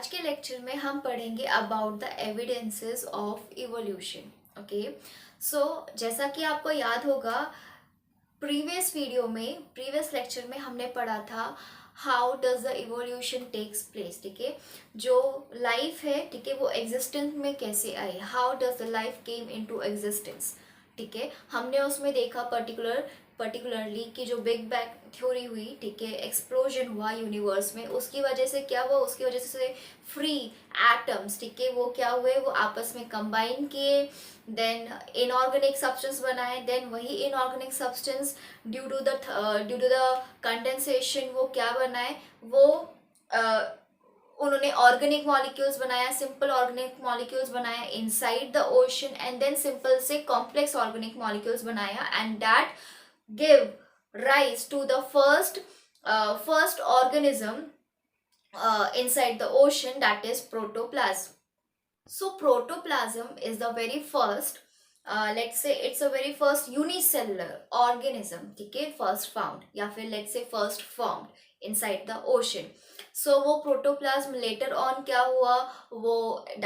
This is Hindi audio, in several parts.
आज के लेक्चर में हम पढ़ेंगे about the evidences of evolution. Okay, so जैसा कि आपको याद होगा, प्रीवियस लेक्चर में हमने पढ़ा था how does the evolution takes place. ठीक है, जो लाइफ है, ठीक है, वो एग्जिस्टेंस में कैसे आई, how does the life came into existence. ठीक है, हमने उसमें देखा पर्टिकुलरली कि जो बिग बैंग थ्योरी हुई, ठीक है, एक्सप्लोजन हुआ यूनिवर्स में, उसकी वजह से क्या हुआ, उसकी वजह से फ्री एटम्स, ठीक है, वो क्या हुए, वो आपस में कंबाइन किए, देन इनऑर्गेनिक सब्सटेंस बनाए, देन वही inorganic substance due to the condensation वो क्या बनाए, वो उन्होंने ऑर्गेनिक मॉलिक्यूल्स बनाया, सिंपल ऑर्गेनिक मॉलिक्यूल्स बनाया inside the ocean, and then simple से कॉम्प्लेक्स ऑर्गेनिक मॉलिक्यूल्स बनाया, and that give rise to the first organism inside the ocean, that is protoplasm. So protoplasm is the very first, let's say it's a very first unicellular organism, ठीक है, first found या फिर let's say first formed inside the ocean. So वो protoplasm later on क्या हुआ, वो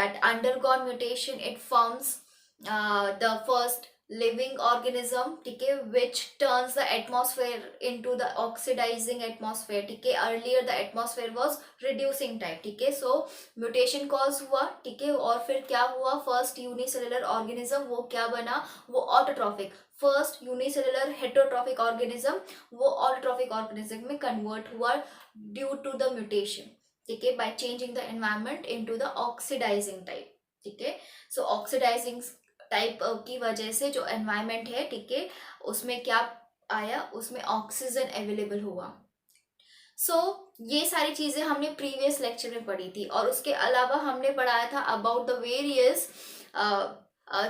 that undergone mutation, it forms the first living organism, ठीक है, which turns the atmosphere into the oxidizing atmosphere. ठीक है, earlier the atmosphere was reducing type. ठीक है, so म्यूटेशन कॉज हुआ, ठीक है, और फिर क्या हुआ, फर्स्ट यूनिसेलुलर ऑर्गेनिज्म वो क्या बना, वो autotrophic, first unicellular heterotrophic organism वो ऑटोट्रॉफिक ऑर्गेनिज्म में कन्वर्ट हुआ ड्यू टू द म्यूटेशन, ठीक है, by changing the environment into the oxidizing type. ठीक है, सो ऑक्सीडाइजिंग टाइप की वजह से जो एनवायरमेंट है, ठीक है, उसमें क्या आया, उसमें ऑक्सीजन अवेलेबल हुआ। ये सारी चीजें हमने प्रीवियस लेक्चर में पढ़ी थी, और उसके अलावा हमने पढ़ाया था about the various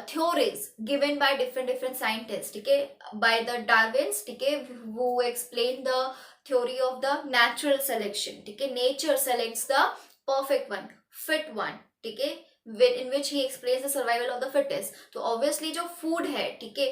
theories given by different scientist, ठीक है, बाय द डार्विन्स, ठीक है, वो explain the theory of the natural selection, ठीक है, nature selects the perfect one, fit one, ठीक है, in which he explains the survival of the fittest. तो obviously जो फूड है, ठीक है,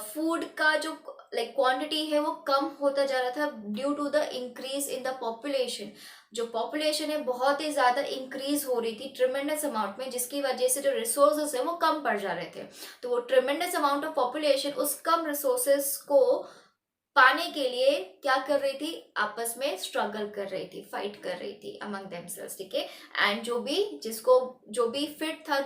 फूड का जो क्वांटिटी है वो कम होता जा रहा था due to the increase in the population. जो पॉपुलेशन है बहुत ही ज्यादा इंक्रीज हो रही थी ट्रिमेंडस अमाउंट में, जिसकी वजह से जो रिसोर्सेज है वो कम पड़ जा रहे थे। तो वो ट्रिमेंडस अमाउंट ऑफ पॉपुलेशन उस कम रिसोर्सेज को पाने के लिए क्या कर रही थी, आपस में स्ट्रगल कर रही थी, फाइट कर रही थी अमंग देमसेल्व्स, ठीक है, एंड जो भी फिट था,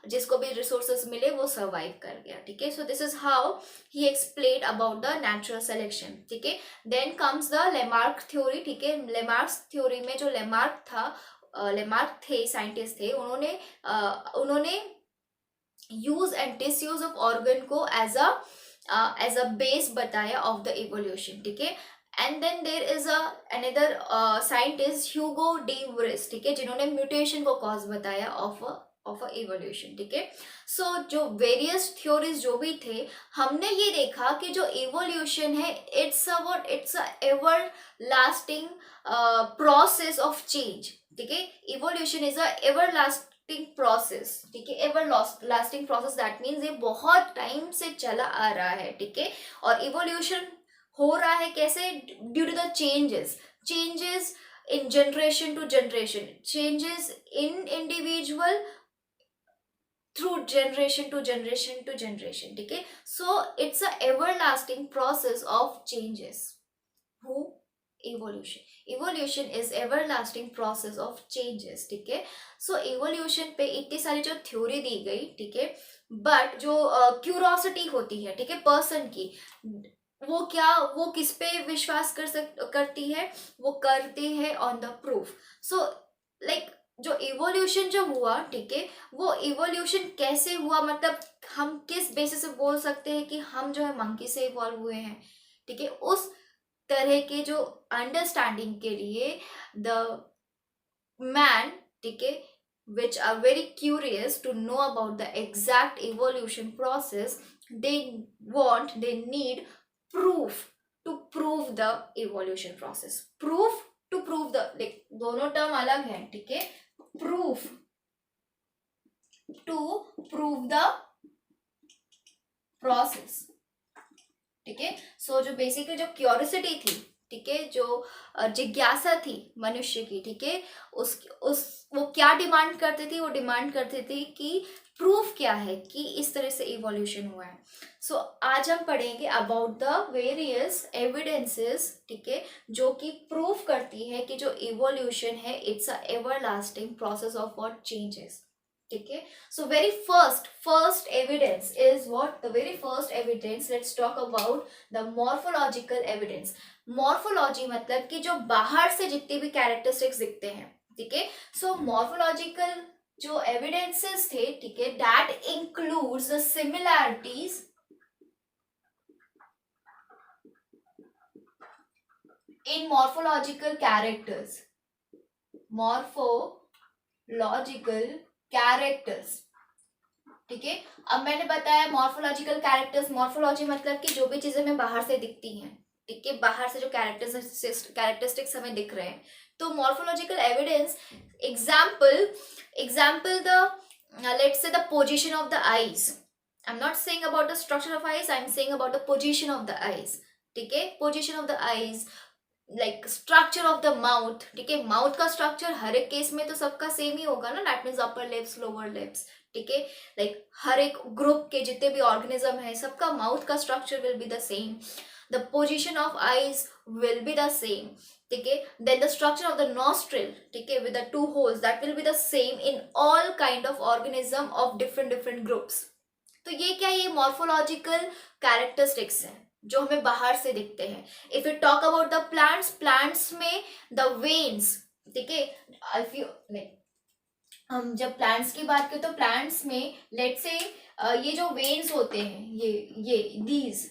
जिसको भी रिसोर्सेज मिले वो सर्वाइव कर गया। ठीक है, so this is how he explain about the natural selection. ठीक है, then comes the Lamarck theory. ठीक है, लेमार्क थ्योरी में जो लेमार्क थे, साइंटिस्ट थे, उन्होंने use and disuse of organ को एज अ बेस बताया ऑफ द इवोल्यूशन। ठीक है, and then there is another scientist Hugo de Vries, ठीक है, जिन्होंने म्यूटेशन को कॉज बताया ऑफ अ इवोल्यूशन। ठीक है, सो जो वेरियस थ्योरीज जो भी थे, हमने ये देखा कि जो इवोल्यूशन है it's a everlasting process of change. ठीक है, evolution is a everlasting process, ठीक है, ever lasting process, that means ये बहुत टाइम से चला आ रहा है। ठीक है, और इवोल्यूशन हो रहा है कैसे, due to the changes in generation to generation, changes in individual through generation to generation. ठीक है, so it's a everlasting process of changes. Who evolution is everlasting process of changes. ठीक है, सो इवोल्यूशन पे इतनी सारी जो थ्योरी दी गई, ठीक है, बट जो क्यूरोसिटी होती है, ठीक है, पर्सन की, वो किस पे विश्वास करती है, वो करती है ऑन द प्रूफ। सो जो इवोल्यूशन जो हुआ, ठीक है, वो इवोल्यूशन कैसे हुआ, मतलब हम किस बेसिस से बोल सकते हैं कि हम जो है मंकी से इवॉल्व हुए हैं। ठीक है, उस तरह के जो अंडरस्टैंडिंग के लिए द मैन, ठीक है, which are very curious to know about the exact evolution process, they need proof to prove the evolution process, proof to prove the, दोनों टर्म अलग हैं, ठीक है, proof to prove the process। ठीक है, सो जो बेसिकली जो क्यूरियोसिटी थी, ठीक है, जो जिज्ञासा थी मनुष्य की, ठीक है, उस वो क्या डिमांड करती थी, वो डिमांड करती थी कि प्रूफ क्या है कि इस तरह से इवोल्यूशन हुआ है। सो आज हम पढ़ेंगे अबाउट द वेरियस एविडेंसेस, ठीक है, जो कि प्रूफ करती है कि जो इवोल्यूशन है it's a everlasting process of what changes, ठीक है। So very first evidence is what, the very first evidence, let's talk about the morphological evidence. Morphology मतलब कि जो बाहर से जितने भी कैरेक्टरिस्टिक्स दिखते हैं, ठीक है। सो मॉर्फोलॉजिकल जो एविडेंसेस थे, ठीक है, that includes the similarities in morphological characters, morphological characters, ठीक है। अब मैंने बताया मॉर्फोलॉजिकल कैरेक्टर्स, मॉर्फोलॉजी मतलब कि जो भी चीजें हमें बाहर से दिखती हैं, ठीक है, बाहर से जो कैरेक्टरिस्टिक्स हमें दिख रहे हैं, तो morphological evidence, example example the let's say the position of the eyes. I am not saying about the structure of eyes, I am saying about the position of the eyes, ठीक है, position of the eyes, like structure of the mouth, ठीक है। माउथ का स्ट्रक्चर हर एक केस में तो सबका सेम ही होगा ना, that means upper lips, lower lips, ठीक है। लाइक हर एक ग्रुप के जितने भी ऑर्गेनिज्म है सबका माउथ का structure will be the same, the position of eyes will be the same, ठीक है। Then the structure of the nostril, ठीक है, with the two holes, that will be the same in all kind of organism of different different groups. तो ये क्या, ये मॉर्फोलॉजिकल कैरेक्टरिस्टिक्स हैं जो हमें बाहर से दिखते हैं। If you talk about the plants, plants में द वेन्स, ठीक है, इफ यू लाइक हम जब प्लांट्स की बात करें तो प्लांट्स में लेट्स से ये जो वेन्स होते हैं, ये दीज,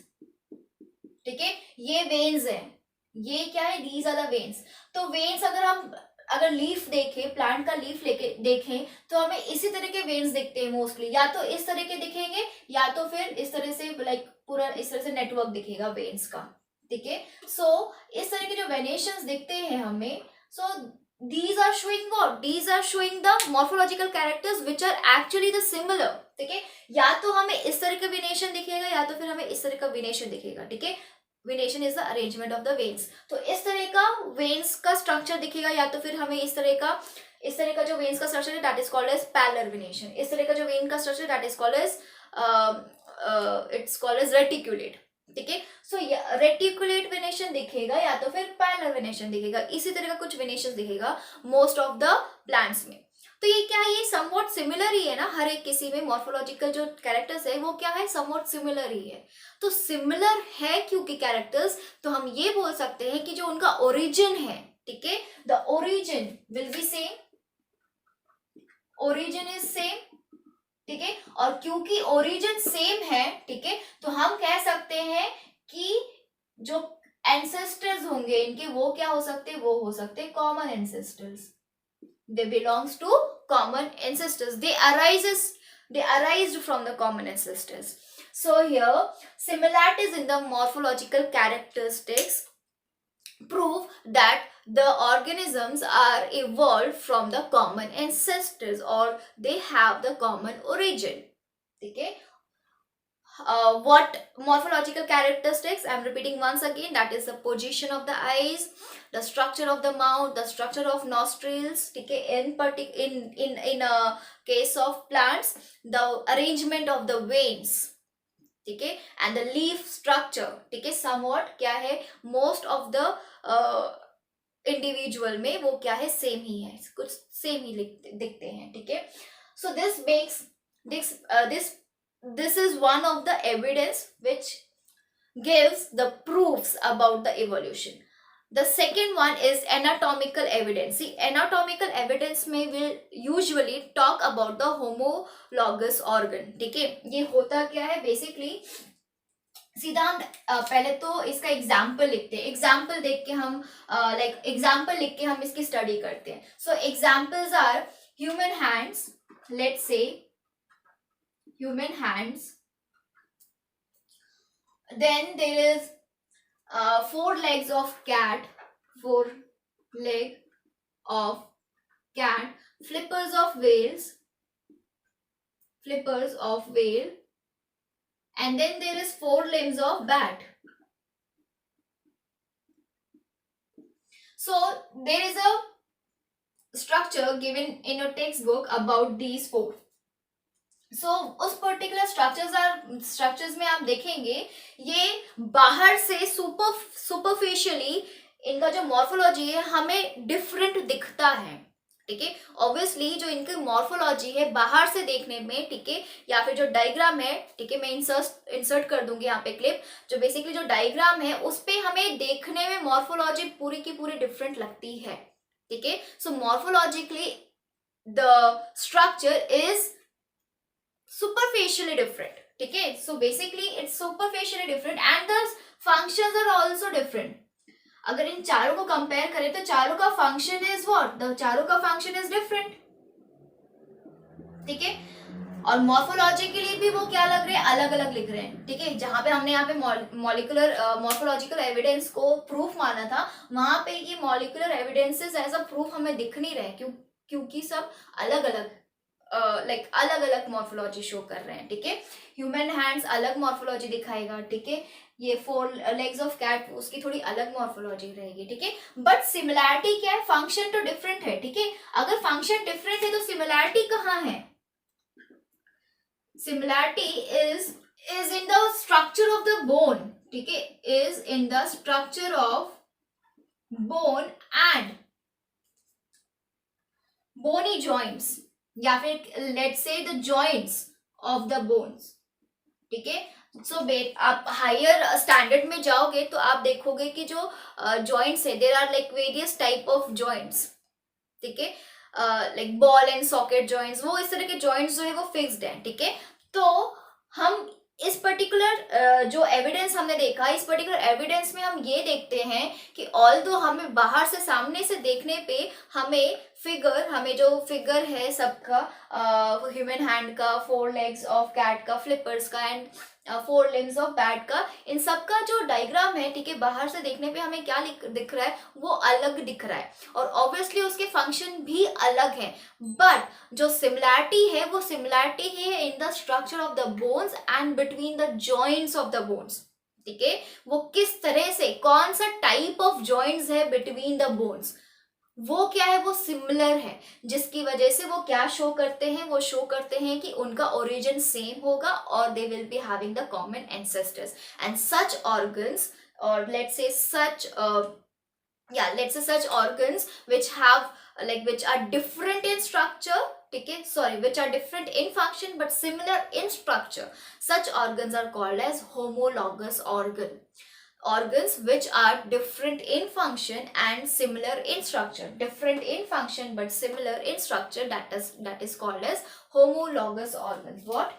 ठीक है, ये वेन्स हैं, ये क्या है, दीज आर द वेन्स। तो वेन्स अगर लीफ देखें, प्लांट का लीफ लेके देखें तो हमें इसी तरह के वेन्स दिखते हैं मोस्टली, या तो इस तरह के दिखेंगे या तो फिर इस तरह से, लाइक पूरा इस तरह से नेटवर्क दिखेगा वेन्स का, ठीक है। सो इस तरह के जो वेनेशंस दिखते हैं हमें, सो these are showing what, these are showing the morphological characters which are actually the similar, ठीक है। या तो हमें इस तरह का वेनेशन दिखेगा या तो फिर हमें इस तरह का वेनेशन दिखेगा, ठीक है। Venation is the arrangement of the veins, तो इस तरह का वेन्स का स्ट्रक्चर दिखेगा या तो फिर हमें इस तरह का जो वेन्स का स्ट्रक्चर है that is called as parallel venation, इस तरह का जो वेन का structure that is called as it's called as reticulate, ठीक है। सो रेटिकुलेट वेनेशन दिखेगा या तो फिर पैरेलल वेनेशन दिखेगा, इसी तरह का कुछ वेनेशन दिखेगा मोस्ट ऑफ द प्लांट्स में। तो ये क्या है, ये समवॉट सिमिलर ही है ना, हर एक किसी में मॉर्फोलॉजिकल जो कैरेक्टर्स है वो क्या है, समवॉट सिमिलर ही है। तो सिमिलर है क्योंकि कैरेक्टर्स, तो हम ये बोल सकते हैं कि जो उनका ओरिजिन है, ठीक है, the origin will be same, origin is same, ठीक है। और क्योंकि ओरिजिन सेम है, ठीक है, तो हम कह सकते हैं कि जो एंसेस्टर्स होंगे इनके वो क्या हो सकते हैं, वो हो सकते हैं common ancestors, they belongs to common ancestors, they arised from the common ancestors. So here similarities in the morphological characteristics prove that the organisms are evolved from the common ancestors or they have the common origin, okay. What morphological characteristics, I'm repeating once again, that is the position of the eyes, the structure of the mouth, the structure of nostrils, okay, in a case of plants, the arrangement of the veins, ठीक है, एंड द लीफ स्ट्रक्चर, ठीक है, समवॉट क्या है, मोस्ट ऑफ द इंडिविजुअल में वो क्या है, सेम ही है, कुछ सेम ही दिखते हैं, ठीक है। So this makes this is one of the evidence which gives the proofs about the evolution. The second one is anatomical evidence. See, anatomical evidence में will usually talk about the homologous organ, ठीक है। ये होता क्या है बेसिकली, सीधा हम पहले तो इसका एग्जाम्पल लिखते हैं, एग्जाम्पल देख के हम एग्जाम्पल लिख के हम इसकी स्टडी करते हैं। So examples are human hands, let's say human hands, then there is 4 legs of cat, 4 leg of cat, flippers of whale, and then there is 4 limbs of bat, So there is a structure given in your textbook about these four. So उस पर्टिकुलर स्ट्रक्चर्स में आप देखेंगे ये बाहर से सुपरफिशियली इनका जो मॉर्फोलॉजी है हमें डिफरेंट दिखता है, ठीक है। ऑब्वियसली जो इनकी मॉर्फोलॉजी है बाहर से देखने में, ठीक है, या फिर जो डायग्राम है, ठीक है, मैं इंसर्ट कर दूंगी यहाँ पे क्लिप, जो बेसिकली जो डायग्राम है उस पे हमें देखने में मॉर्फोलॉजी पूरी की पूरी डिफरेंट लगती है, ठीक है। So morphologically the structure is superficially different, ठीक है। so basically it's superficially different and the functions are also different. अगर इन चारों को कंपेयर करें तो चारों का फंक्शन इज व्हाट, द चारों का फंक्शन इज डिफरेंट, ठीक है। और मॉर्फोलॉजिकली भी वो क्या लग रहे हैं, अलग अलग लिख रहे हैं, ठीक है। जहां पे हमने यहाँ पे मॉलिकुलर मॉर्फोलॉजिकल एविडेंस को प्रूफ माना था, वहां पे ये molecular evidences as a proof हमें दिख नहीं रहे, क्योंकि सब अलग अलग अलग अलग मॉर्फोलॉजी शो कर रहे हैं, ठीक है। ह्यूमन हैंड्स अलग मॉर्फोलॉजी दिखाएगा, ठीक है। ये 4 लेग्स ऑफ कैट उसकी थोड़ी अलग मॉर्फोलॉजी रहेगी, ठीक है। बट सिमिलैरिटी क्या है, फंक्शन तो डिफरेंट है, ठीक है। अगर फंक्शन डिफरेंट है तो सिमिलैरिटी कहाँ है, similarity is in the structure of the bone, ठीक है, is in the structure of bone and bony joints, या फिर let's say the joints of the bones, ठीक है। सो आप हायर स्टैंडर्ड में जाओगे तो आप देखोगे कि जो जॉइंट्स है there are like various type of joints, ठीक है, like ball and socket joints, वो इस तरह के जॉइंट्स जो है वो फिक्स्ड है, ठीक है। तो हम इस पर्टिकुलर जो एविडेंस हमने देखा, इस पर्टिकुलर एविडेंस में हम ये देखते हैं कि ऑल्दो हमें बाहर से सामने से देखने पे हमें जो फिगर है सबका, ह्यूमन हैंड का, 4 लेग्स ऑफ कैट का, फ्लिपर्स का एंड 4 लिम्स ऑफ बैट का, इन सबका जो डायग्राम है, ठीक है, बाहर से देखने पे हमें क्या दिख रहा है, वो अलग दिख रहा है और ऑब्वियसली उसके फंक्शन भी अलग है। बट जो सिमिलैरिटी है वो सिमिलैरिटी है इन the structure of the bones and between the joints of the bones, ठीक है। वो किस तरह से, कौन सा टाइप ऑफ जॉइंट्स है बिटवीन द बोन्स, वो क्या है, वो सिमिलर है, जिसकी वजह से वो क्या शो करते हैं, वो शो करते हैं कि उनका ओरिजिन सेम होगा और they will be having the common ancestors and such organs, और let's say such organs which have which are different in structure, okay, sorry, which are different in function but similar in structure, such organs are called as homologous organs which are different in function and similar in structure, different in function but similar in structure, that is called as homologous organs. What?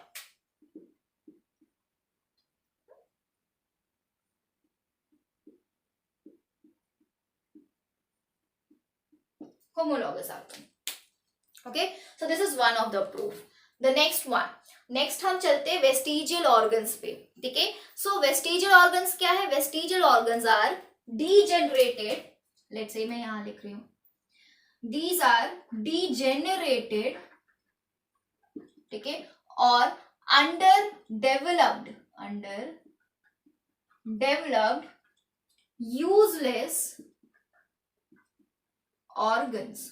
Homologous organ. Okay, so this is one of the proof. The next हम चलते हैं वेस्टिजियल ऑर्गन्स पे, ठीक है। सो वेस्टिजियल ऑर्गन्स क्या है, vestigial organs are degenerated, let's say मैं यहां लिख रही हूं, दीज आर डीजेनरेटेड, ठीक है, और अंडर डेवलप्ड यूजलेस ऑर्गन्स,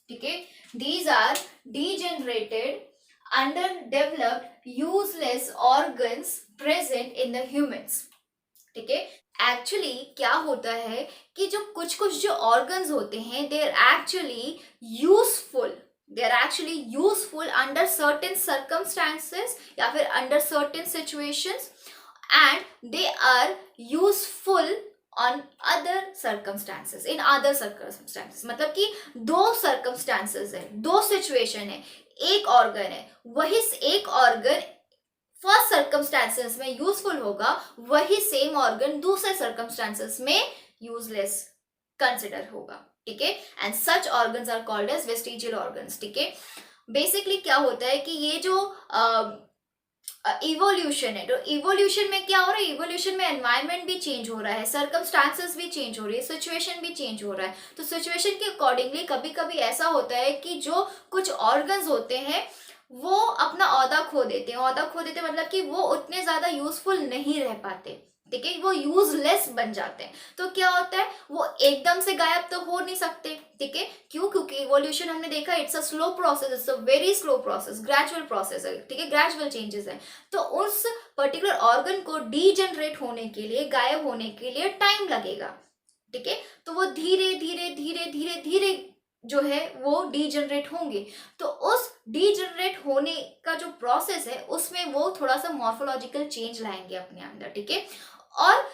ठीक है। these are degenerated underdeveloped useless organs present in the humans, ठीक है। एक्चुअली क्या होता है कि जो कुछ जो ऑर्गन्स होते हैं they are actually useful under certain circumstances या फिर under certain situations and they are useful on other circumstances, in other circumstances, मतलब कि 2 circumstances है, 2 situation है, एक ऑर्गन है, वही एक ऑर्गन फर्स्ट सर्कमस्टांसेस में यूजफुल होगा, वही सेम ऑर्गन दूसरे सर्कमस्टांसेस में यूजलेस कंसिडर होगा, ठीक है। And such organs are called as vestigial organs, ठीक है। बेसिकली क्या होता है कि ये जो इवोल्यूशन है, तो इवोल्यूशन में क्या हो रहा है, इवोल्यूशन में एनवायरनमेंट भी चेंज हो रहा है, सर्कमस्टांसेस भी चेंज हो रही है, सिचुएशन भी चेंज हो रहा है, तो सिचुएशन के अकॉर्डिंगली कभी कभी ऐसा होता है कि जो कुछ ऑर्गन्स होते हैं वो अपना औहदा खो देते हैं, मतलब कि वो उतने ज्यादा यूजफुल नहीं रह पाते, ठीक है, वो यूजलेस बन जाते हैं। तो क्या होता है, वो एकदम से गायब तो हो नहीं सकते, ठीक है, क्यों, क्योंकि इवोल्यूशन हमने देखा it's a slow process, it's a very slow process, gradual process है, ठीक है, ग्रेजुअल चेंजेस है। तो उस पर्टिकुलर ऑर्गन को डीजनरेट होने के लिए, गायब होने के लिए टाइम लगेगा, ठीक है। तो वो धीरे धीरे धीरे धीरे धीरे जो है वो डीजनरेट होंगे। तो उस डीजनरेट होने का जो प्रोसेस है उसमें वो थोड़ा सा मॉर्फोलॉजिकल चेंज लाएंगे अपने अंदर, ठीक है। और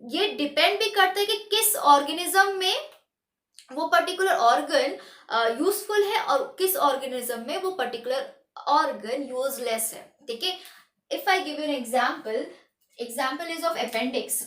ये डिपेंड भी करता है कि किस ऑर्गेनिज्म में वो पर्टिकुलर ऑर्गन यूजफुल है और किस ऑर्गेनिज्म में वो पर्टिकुलर ऑर्गन यूजलेस है, ठीक है। If I give you an example, example is of appendix,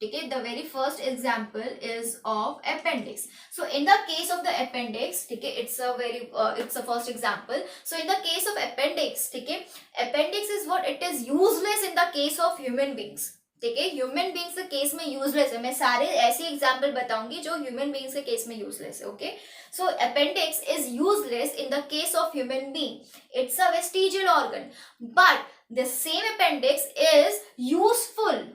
ठीक है। The very first example is of appendix. So in the case of the appendix, ठीक है, it's a first example. So in the case of appendix, ठीक है, appendix is what it is useless in the case of human beings, ठीक है। ह्यूमन बींग्स के केस में यूजलेस है, मैं सारे ऐसे एग्जाम्पल बताऊंगी जो ह्यूमन बींग्स के केस में यूजलेस है, okay. So appendix is useless in the case of human being, it's a vestigial organ, but the same appendix is useful,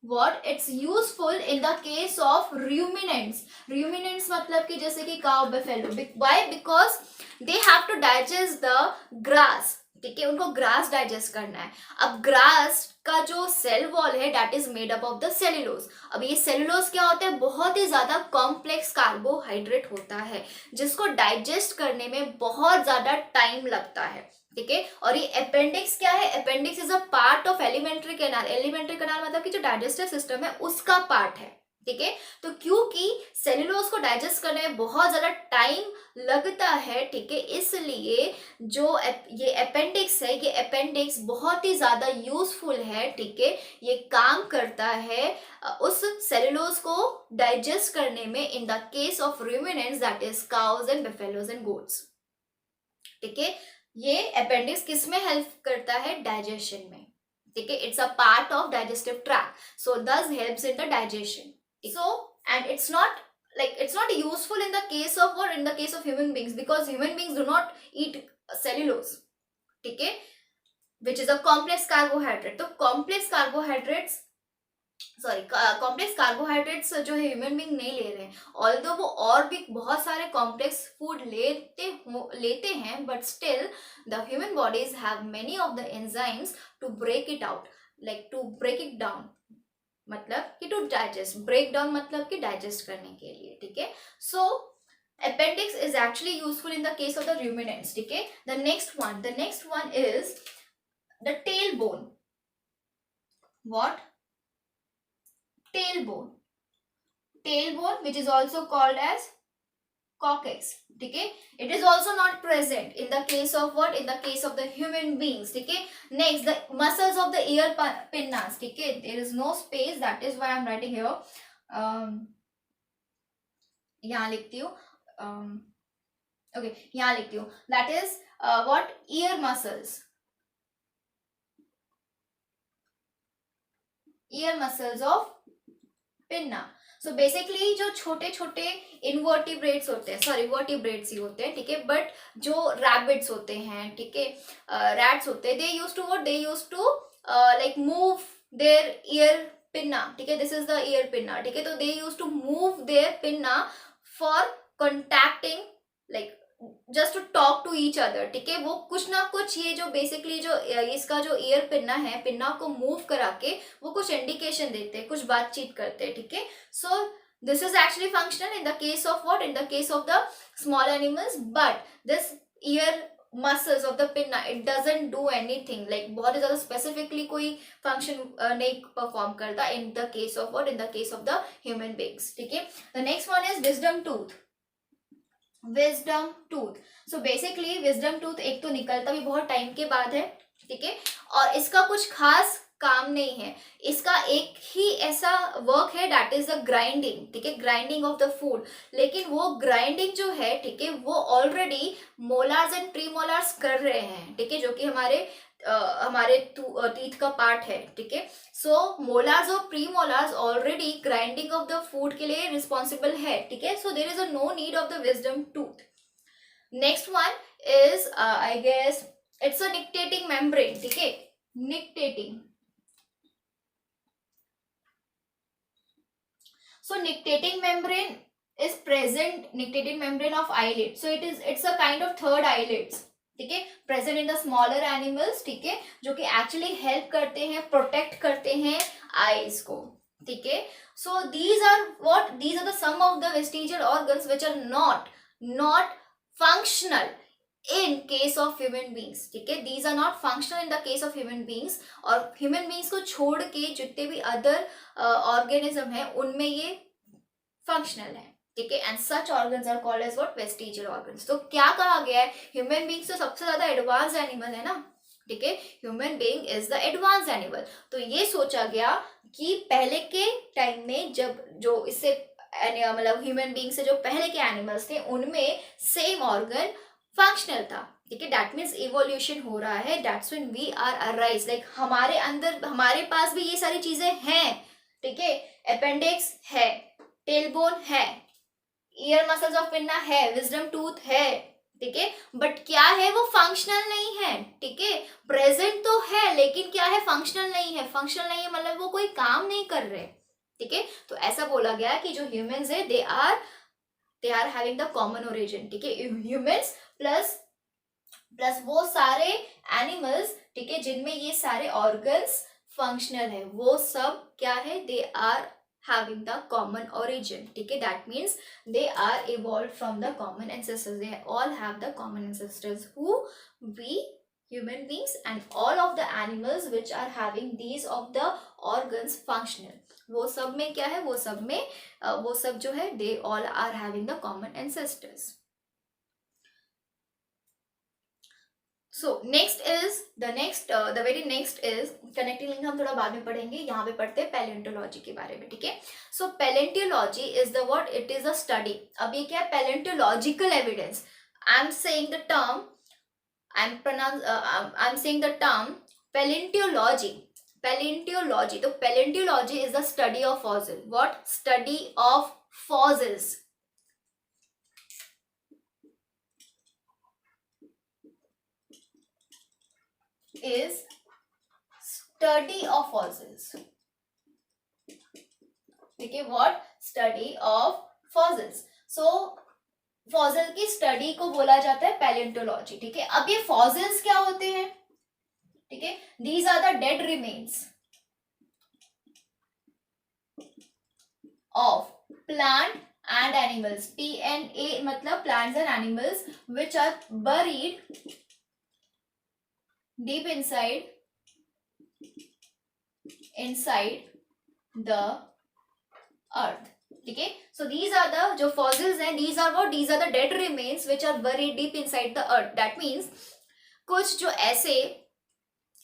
what it's useful in the case of ruminants। ruminants मतलब कि जैसे कि cow, buffalo, why, because they have to digest the grass, ठीक है, उनको ग्रास डाइजेस्ट करना है। अब ग्रास का जो सेल वॉल है that is made up of the cellulose. अब ये सेल्यूलोज क्या होता है, बहुत ही ज्यादा कॉम्प्लेक्स कार्बोहाइड्रेट होता है जिसको डाइजेस्ट करने में बहुत ज्यादा टाइम लगता है, ठीक है। और ये अपेंडिक्स क्या है, appendix is a part of alimentary canal. Alimentary canal मतलब कि जो डाइजेस्टिव सिस्टम है उसका पार्ट है, ठीक है। तो क्योंकि सेल्यूलोज को डाइजेस्ट करने में बहुत ज्यादा टाइम लगता है, ठीक है, इसलिए जो ये अपेंडिक्स है, ये अपेंडिक्स बहुत ही ज्यादा यूजफुल है, ठीक है। ये काम करता है उस सेल्यूलोज को डाइजेस्ट करने में इन the case of ruminants that is cause and buffaloes and goats, ठीक है। ये अपेंडिक्स किस में हेल्प करता है, डाइजेशन में, ठीक है। It's a part of digestive tract, so this helps in the digestion. So, and it's not like it's not useful in the case of, or in the case of human beings, because human beings do not eat cellulose, ठीक है, which is a complex carbohydrate। तो complex carbohydrates, sorry, complex carbohydrates जो है ह्यूमन बींग नहीं ले रहे हैं, ऑल्दो वो और भी बहुत सारे कॉम्प्लेक्स फूड लेते हैं, but still the human bodies have many of the enzymes to break it out, like to break it down, मतलब कि टू डाइजेस्ट, ब्रेक डाउन मतलब कि डाइजेस्ट करने के लिए, ठीक है। So appendix is actually useful in the case of the ruminants, ठीक है। The next one is the tail bone. What, tailbone which is also called as coccyx, ठीक है। it is also not present in the case of what, in the case of the human beings, ठीक है। next, the muscles of the ear pinnas, ठीक है, there is no space, that is why I am writing here, यहाँ लिखती हूँ, okay, यहाँ लिखती हूँ, that is what, ear muscles of pinna. So basically जो छोटे छोटे इनवर्टिब्रेट्स होते हैं, सॉरी वर्टिब्रेट्स ही होते हैं, ठीक है, बट जो रैबिट्स होते हैं, ठीक है, रैट्स होते हैं, they use to like move their ear pinna, ठीक है, this is the ear pinna, ठीक है। तो they use to move their pinna for contacting, like just to talk to each other, ठीक है। वो कुछ ना कुछ, ये जो बेसिकली जो इसका जो ईयर पिन्ना है, पिन्ना को मूव करा के वो कुछ इंडिकेशन देते हैं, कुछ बातचीत करते हैं, ठीक है। So this is actually functional in the case of what, in the case of the small animals, but this year muscles of the pinna, it doesn't do anything, like बहुत ही ज्यादा स्पेसिफिकली कोई फंक्शन नहीं परफॉर्म करता इन the case of what, in the case of the human beings, ठीक है। The next one is wisdom tooth. Wisdom tooth, so basically wisdom tooth एक तो निकलता भी बहुत टाइम के बाद है, ठीक है, और इसका कुछ खास काम नहीं है, इसका एक ही ऐसा वर्क है दैट इज द ग्राइंडिंग, ठीक है, ग्राइंडिंग ऑफ द फूड। लेकिन वो ग्राइंडिंग जो है, ठीक है, वो ऑलरेडी मोलार्स एंड प्रीमोलार्स कर रहे हैं, ठीक है, जो कि हमारे टीथ का पार्ट है, ठीक है। सो मोलार्स और premolars already grinding of the food के लिए रिस्पॉन्सिबल है, ठीक है। So there is a no need of the wisdom tooth. Next one is I guess it's a nictitating membrane, ठीक है, nictitating So nictitating membrane is present, nictitating membrane of eyelid, so it's a kind of third eyelids, ठीक है, present in the smaller animals, ठीक है, जो कि एक्चुअली हेल्प करते हैं, प्रोटेक्ट करते हैं आईज को, ठीक है. So these are the some of the vestigial organs which are not functional in case of human beings, ठीक है, these are not functional in the case of human beings. और ह्यूमन बींग्स को छोड़ के जितने भी अदर ऑर्गेनिज्म है उनमें ये फंक्शनल है, ठीक है. And such organs are called as what, vestigial organs. तो क्या कहा गया है, ह्यूमन बींग्स तो सबसे ज्यादा एडवांस एनिमल है ना, ठीक है, human being is the advance animal. तो ये सोचा गया कि पहले के टाइम में जब जो इससे मतलब ह्यूमन बीइंग से जो पहले के एनिमल्स थे उनमें सेम ऑर्गन फंक्शनल था, ठीक है. दैट मीन्स इवोल्यूशन हो रहा है, that's when we are arise, like हमारे अंदर, हमारे पास भी ये सारी चीजें हैं, ठीक है, अपेंडिक्स है, टेलबोन है, ईयर मसल्स ऑफ पिन्ना है, विजडम टूथ है, ठीक है, बट क्या है वो फंक्शनल नहीं है, ठीक है. प्रेजेंट तो है लेकिन क्या है, फंक्शनल नहीं है. फंक्शनल नहीं है मतलब वो कोई काम नहीं कर रहे, ठीक है. तो ऐसा बोला गया कि जो ह्यूमंस है they are having the common origin, ठीक है, ह्यूमंस प्लस वो सारे एनिमल्स, ठीक है, जिनमें ये सारे ऑर्गन्स फंक्शनल है, वो सब क्या है, they are having the common origin, ठीक है. that means they are evolved from the common ancestors, they all have the common ancestors who we human beings and all of the animals which are having these of the organs functional, वो सब में क्या है, वो सब जो है they all are having the common ancestors. So next is the very next is connecting link, हम थोड़ा बाद में पढ़ेंगे, यहाँ पे पढ़ते हैं पैलेंटोलॉजी के बारे में, ठीक है. So palaeontology is the what, it is a study. अब ये क्या है, palaeontological evidence. I am saying the term palaeontology. तो palaeontology is the study of fossil. What, study of fossils. is study of fossils, ठीक है, what, study of fossils. so fossil की स्टडी को बोला जाता है पैलेंटोलॉजी, ठीक है. अब ये फॉसिल्स क्या होते हैं, ठीक है, these are the dead remains of plant and animals. PNA मतलब plants and animals which are buried deep inside the earth, ठीक है. so these are the जो fossils हैं, these are the dead remains which are buried deep inside the earth. that means कुछ जो ऐसे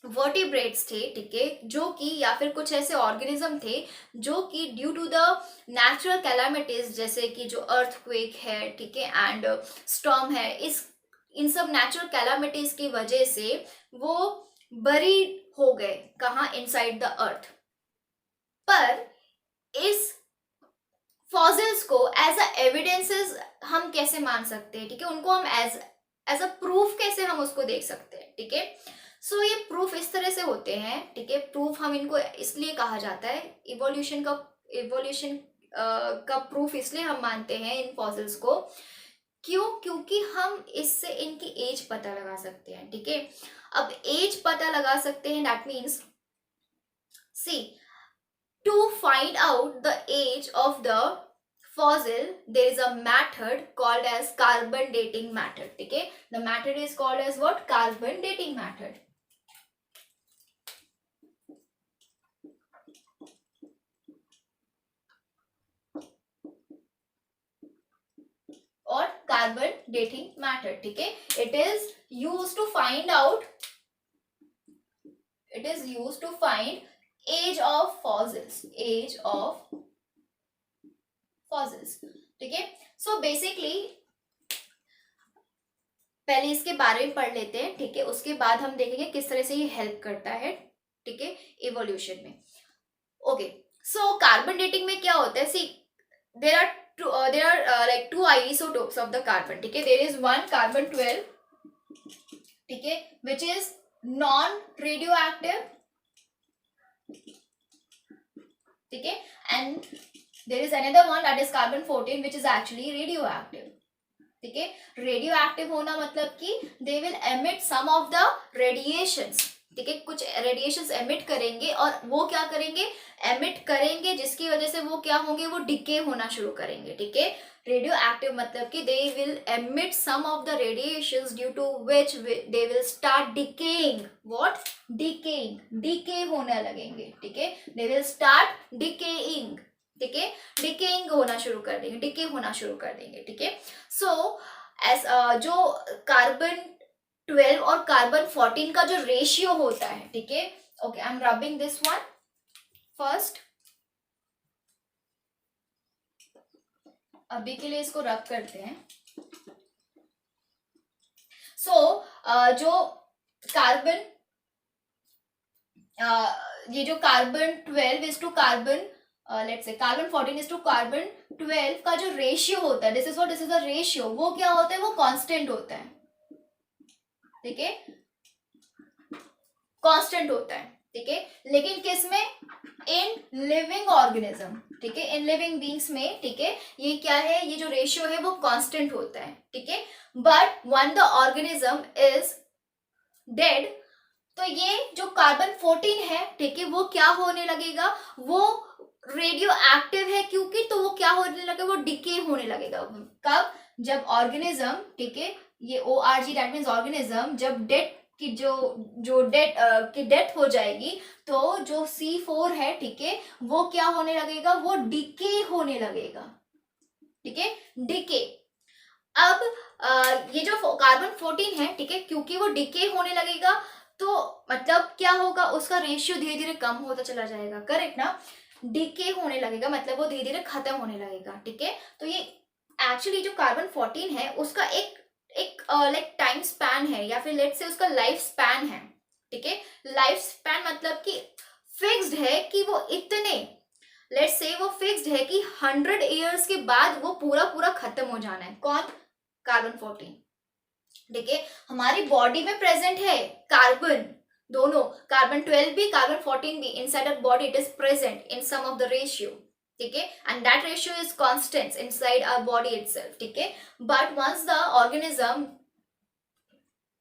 वर्टिब्रेट्स थे, ठीक है, जो कि या फिर कुछ ऐसे ऑर्गेनिज्म थे जो कि due to the natural calamities, जैसे कि जो अर्थक्वेक है, ठीक है, एंड स्टॉर्म है, इन सब नेचुरल कैलामिटीज की वजह से वो बरीड हो गए, कहाँ, इनसाइड द अर्थ. पर इस फॉसिल्स को एज अ एविडेंसेस हम कैसे मान सकते हैं, ठीक है, उनको हम एज अ प्रूफ कैसे हम उसको देख सकते हैं, ठीक है. सो ये प्रूफ इस तरह से होते हैं, ठीक है. प्रूफ हम इनको इसलिए कहा जाता है, इवोल्यूशन का प्रूफ इसलिए हम मानते हैं इन फॉसिल्स को, क्योंकि हम इससे इनकी एज पता लगा सकते हैं, ठीक है. अब एज पता लगा सकते हैं, that means see, to find out the age of the fossil there is a method called as carbon dating method, ठीक है. The method is called as what, carbon dating method. और कार्बन डेटिंग मेथड, ठीक है. It is used to find age of fossils, ठीक है. सो बेसिकली पहले इसके बारे में पढ़ लेते हैं, ठीक है, उसके बाद हम देखेंगे किस तरह से ये हेल्प करता है, ठीक है, इवोल्यूशन में. ओके, सो कार्बन डेटिंग में क्या होता है, सी, there are like two isotopes of the carbon, ठीक है. there is one carbon 12, ठीक है, which is non radioactive, ठीक है, and there is another one that is carbon 14 which is actually radioactive. ठीक है, रेडियो एक्टिव होना मतलब कि they will emit some of the radiations. ठीक है, कुछ रेडिएशंस एमिट करेंगे और वो क्या करेंगे, एमिट करेंगे जिसकी वजह से वो क्या होंगे, वो डिके होना शुरू करेंगे. ठीक है, रेडियो एक्टिव मतलब कि they will emit some of the radiations due to which they will start decaying. What? Decaying, decay होने लगेंगे. ठीक है, दे विल स्टार्ट डिकेइंग. ठीक है, डिकेइंग होना शुरू कर देंगे, डिके होना शुरू कर देंगे. ठीक है, सो एज जो कार्बन 12 और कार्बन 14 का जो रेशियो होता है. ठीक है, okay, I am rubbing this one first. अभी के लिए इसको रब करते हैं. सो जो कार्बन ये जो carbon 12 is to carbon let's say carbon 14 is to carbon 12 का जो रेशियो होता है, दिस इज द रेशियो, वो क्या होता है, वो कांस्टेंट होता है. ठीक है, कांस्टेंट होता है. ठीक है, लेकिन किस में, इन लिविंग ऑर्गेनिज्म. ठीक है, इन लिविंग बींग्स में. ठीक है, ये क्या है, ये जो रेशियो है वो कांस्टेंट होता है. ठीक है, but when the organism is dead, तो ये जो कार्बन 14 है, ठीक है, वो क्या होने लगेगा, वो रेडियो एक्टिव है क्योंकि, तो वो क्या होने लगेगा, वो डिके होने लगेगा. कब? जब ऑर्गेनिज्म, ठीक है, ये ORG दैट मीन्स ऑर्गेनिज्म, जब डेथ की जो डेथ की डेथ हो जाएगी, तो जो C4 है, ठीक है, वो क्या होने लगेगा, वो डिके होने लगेगा. ठीक है, डिके. अब ये जो कार्बन 14 है, ठीक है, क्योंकि वो डिके होने लगेगा, तो मतलब क्या होगा, उसका रेशियो धीरे धीरे कम होता चला जाएगा. करेक्ट ना? डिके होने लगेगा मतलब वो धीरे धीरे खत्म होने लगेगा. ठीक है, तो ये एक्चुअली जो कार्बन 14 है उसका एक लाइक टाइम स्पैन है, या फिर लेट्स से उसका लाइफ स्पैन है. ठीक है, लाइफ स्पैन मतलब कि फिक्स्ड है कि वो इतने, लेट्स से वो फिक्स्ड है कि 100 ईयर्स के बाद वो पूरा खत्म हो जाना है. कौन? कार्बन 14. ठीक है, हमारी बॉडी में प्रेजेंट है कार्बन, दोनों, कार्बन 12 भी, कार्बन 14 भी, inside our body it is present in some of the ratio. ठीक है, and that ratio is constant inside our body itself. ठीक है, but once the organism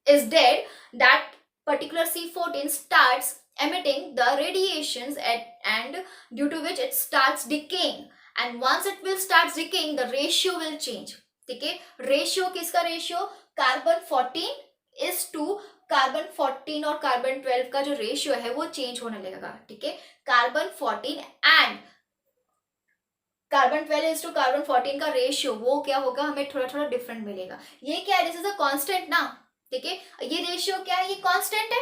is dead, that particular C14 starts emitting the radiations and due to which it starts decaying, and once it will starts decaying the ratio will change. ठीक है, रेशियो किसका ratio, carbon 14 is to carbon 14 और कार्बन 12 का जो रेशियो है वो चेंज होने लगेगा. ठीक है, carbon 14 and carbon 12 is to carbon 14 का रेशियो वो क्या होगा, हमें थोड़ा थोड़ा डिफरेंट मिलेगा. ये क्या है, दिस इज अ कांस्टेंट ना. ठीक है, ये रेशियो क्या है, ये कांस्टेंट है.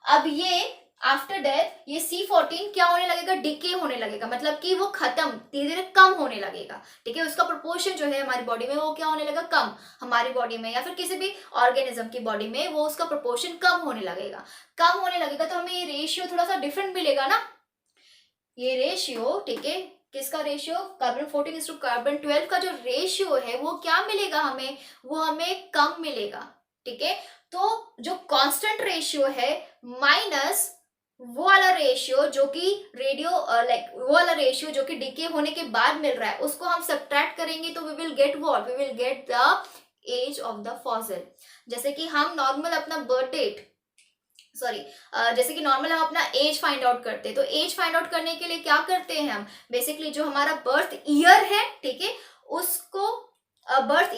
अब ये आफ्टर डेथ ये C14 क्या होने लगेगा, डिके होने लगेगा, मतलब कि वो खत्म, धीरे धीरे कम होने लगेगा. ठीक है, उसका प्रोपोर्शन जो है हमारी बॉडी में वो क्या होने लगेगा, कम. हमारी बॉडी में या फिर किसी भी ऑर्गेनिज्म की बॉडी में वो उसका प्रोपोर्शन कम होने लगेगा. कम होने लगेगा तो हमें ये रेशियो थोड़ा सा डिफरेंट मिलेगा ना. ये रेशियो, ठीक है, किसका ratio, carbon 14 is to carbon 12 का जो रेशियो है वो क्या मिलेगा हमें, वो हमें कम मिलेगा. ठीक है, तो जो कांस्टेंट रेशियो है माइनस वो वाला रेशियो जो कि रेडियो लाइक वो वाला रेशियो जो कि डिके होने के बाद मिल रहा है, उसको हम सब्ट्रैक्ट करेंगे तो we will get what, we will get the age of the fossil. जैसे कि हम नॉर्मल अपना बर्थ डेट जैसे कि नॉर्मल हम अपना एज फाइंड आउट करते हैं, तो एज फाइंड आउट करने के लिए क्या करते हैं हम, बेसिकली जो हमारा बर्थ ईयर है, ठीक है, उसको बर्थ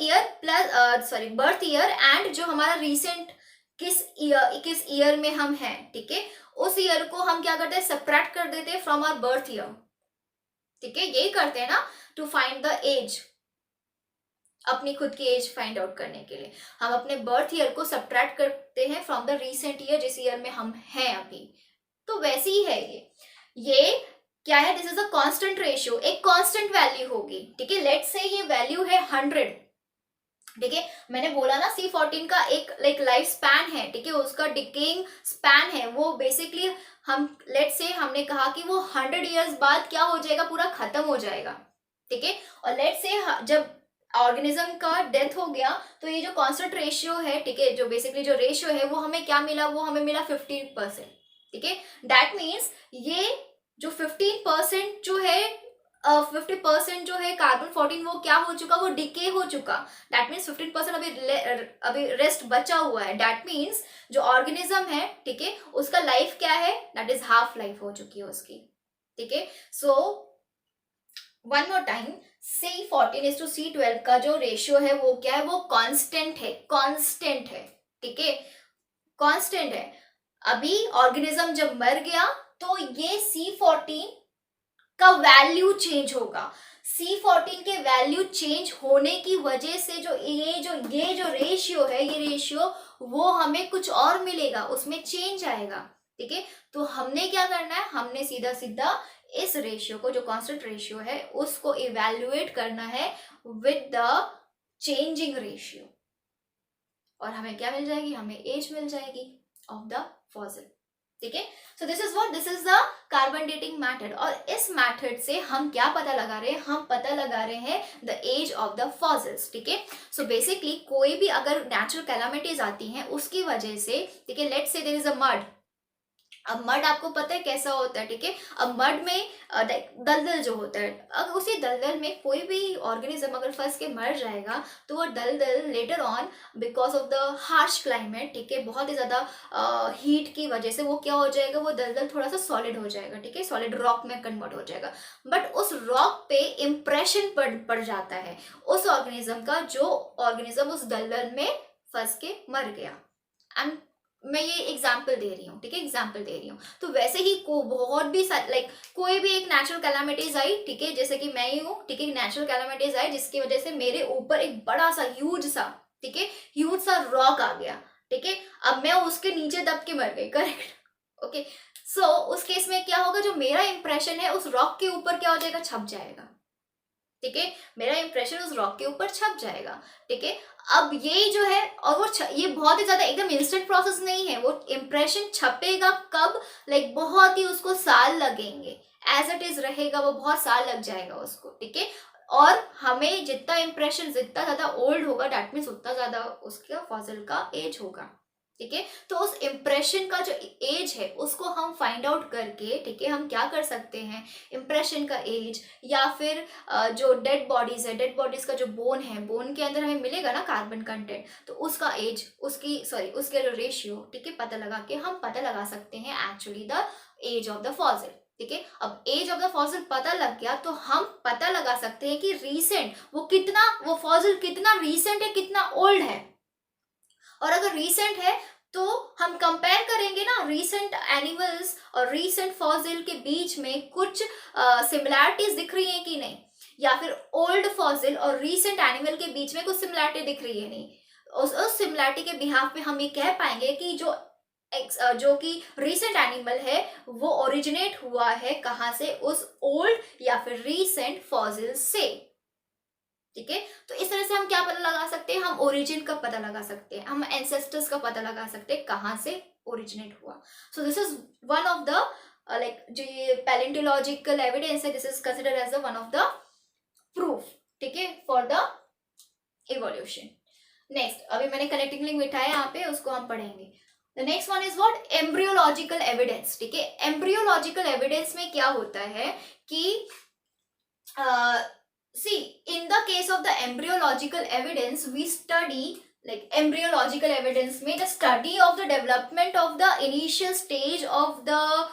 ईयर एंड जो हमारा रिसेंट किस ईयर में हम हैं, ठीक है, उस ईयर को हम क्या करते हैं, सब्ट्रैक्ट कर देते हैं फ्रॉम आवर बर्थ ईयर. ठीक है, यही करते हैं ना टू फाइंड द एज. अपनी खुद की एज फाइंड आउट करने के लिए हम अपने बर्थ ईयर को सब्ट्रैक्ट करते हैं फ्रॉम द रीसेंट ईयर जिस ईयर में हम हैं अभी. तो वैसे ही है ये क्या है, this is a constant ratio, एक कांस्टेंट वैल्यू होगी. ठीक है, लेट्स से ये वैल्यू है 100. ठीक है, मैंने बोला ना C14 का एक लाइफ स्पैन है. ठीक है, उसका डिकेइंग स्पैन है, वो बेसिकली हम लेट्स से हमने कहा कि वो 100 ईयर्स बाद क्या हो जाएगा, पूरा खत्म हो जाएगा. ठीक है, और लेट्स से जब ऑर्गेनिज्म का डेथ हो गया तो ये जो कांस्टेंट रेशियो है, ठीक है, जो बेसिकली जो रेशियो है वो हमें क्या मिला, वो हमें मिला 15%. ठीक है, दैट मीन्स ये जो 15% जो है 50% जो है कार्बन 14 वो क्या हो चुका, वो डिके हो चुका। दैट मीन्स 15% अभी रेस्ट बचा हुआ है। दैट मीन्स जो ऑर्गेनिज्म है, ठीक है, उसका लाइफ क्या है, दैट इज हाफ लाइफ हो चुकी है उसकी, ठीक है। So one more time, C14:C12 का जो रेशियो है वो क्या है, वो कांस्टेंट है, कांस्टेंट है, ठीक है, कांस्टेंट है। अभी ऑर्गेनिज्म जब मर गया तो ये C14 का वैल्यू चेंज होगा। C14 के वैल्यू चेंज होने की वजह से जो ये जो रेशियो है, ये रेशियो वो हमें कुछ और मिलेगा, उसमें चेंज आएगा, ठीक है। तो हमने क्या करना है, हमने सीधा सीधा इस रेशियो को, जो कांस्टेंट रेशियो है, उसको इवेल्युएट करना है विद द चेंजिंग रेशियो, और हमें क्या मिल जाएगी, हमें एज मिल जाएगी ऑफ द फॉसिल, ठीक है। So this is the carbon dating method. और इस मेथड से हम क्या पता लगा रहे हैं, हम पता लगा रहे हैं the age of the fossils, ठीक है। सो बेसिकली कोई भी अगर नेचुरल कैलामिटीज आती हैं उसकी वजह से, ठीक है, let's say there is a mud. अब मड आपको पता है कैसा होता है, ठीक है। अब मड में दलदल जो होता है, अगर उसी दलदल में कोई भी ऑर्गेनिज्म अगर फंस के मर जाएगा तो वो दलदल later on, because of the harsh climate, ठीक है, बहुत ही ज्यादा हीट की वजह से वो क्या हो जाएगा, वो दलदल थोड़ा सा सॉलिड हो जाएगा, ठीक है, सॉलिड रॉक में कन्वर्ट हो जाएगा। बट उस रॉक पे इम्प्रेशन पड़ जाता है उस ऑर्गेनिज्म का, जो ऑर्गेनिज्म उस दलदल में फंस के मर गया। एंड मैं ये एग्जाम्पल दे रही हूँ, ठीक है, एग्जाम्पल दे रही हूँ। तो वैसे ही को बहुत भी लाइक कोई भी एक नेचुरल कैलामिटीज आई, ठीक है, जैसे कि मैं ही हूँ, ठीक है, नेचुरल कैलामिटीज आई जिसकी वजह से मेरे ऊपर एक बड़ा सा ह्यूज सा, ठीक है, ह्यूज सा रॉक आ गया, ठीक है। अब मैं उसके नीचे दब के मर गई, करेक्ट, ओके। सो उस केस में क्या होगा, जो मेरा इंप्रेशन है उस रॉक के ऊपर क्या हो जाएगा, छप जाएगा, ठीक है, मेरा इंप्रेशन उस रॉक के ऊपर छप जाएगा, ठीक है। अब ये जो है, और वो ये बहुत ही ज्यादा एकदम इंस्टेंट प्रोसेस नहीं है, वो इंप्रेशन छपेगा कब, लाइक बहुत ही उसको साल लगेंगे, एज इट इज रहेगा वो बहुत साल लग जाएगा उसको, ठीक है। और हमें जितना इंप्रेशन जितना ज्यादा ओल्ड होगा, डेट मीन्स उतना ज्यादा उसका फॉसिल का एज होगा, ठीक है। तो उस इम्प्रेशन का जो एज है उसको हम फाइंड आउट करके, ठीक है, हम क्या कर सकते हैं, इम्प्रेशन का एज, या फिर जो डेड बॉडीज है, डेड बॉडीज का जो बोन है, बोन के अंदर हमें मिलेगा ना कार्बन कंटेंट, तो उसका एज, उसके जो रेशियो, ठीक है, पता लगा के हम पता लगा सकते हैं actually the age of the fossil, ठीक है। अब एज ऑफ द फॉसिल पता लग गया तो हम पता लगा सकते हैं कि रीसेंट वो फॉसिल कितना रीसेंट है, कितना ओल्ड है। और अगर रीसेंट है तो हम कंपेयर करेंगे ना रीसेंट एनिमल्स और रीसेंट फॉसिल के बीच में कुछ सिमिलैरिटीज दिख रही हैं कि नहीं, या फिर ओल्ड फॉसिल और रीसेंट एनिमल के बीच में कुछ सिमिलैरिटी दिख रही है नहीं। उस सिमिलैरिटी के बिहाफ पे हम ये कह पाएंगे कि जो कि रीसेंट एनिमल है वो ओरिजिनेट हुआ है कहाँ से, उस ओल्ड या फिर रीसेंट फॉसिल से, ठीक है। तो इस तरह से हम क्या पता लगा सकते हैं, हम ओरिजिन का पता लगा सकते हैं, हम एंसेस्टर्स का पता लगा सकते हैं कहाँ से ओरिजिनेट हुआ। So this is one of the like जो ये पैलेंटोलॉजिकल एविडेंस है, this is consider as the one of the proof, ठीक है, फॉर द इवोल्यूशन। नेक्स्ट, अभी मैंने कनेक्टिंग लिंक बिठाया यहाँ पे, उसको हम पढ़ेंगे। The next one is what, embryological evidence, ठीक है। एम्ब्रियोलॉजिकल एविडेंस में क्या होता है कि see, in the case of the embryological evidence, we study like embryological evidence में the study of the development of the initial stage of the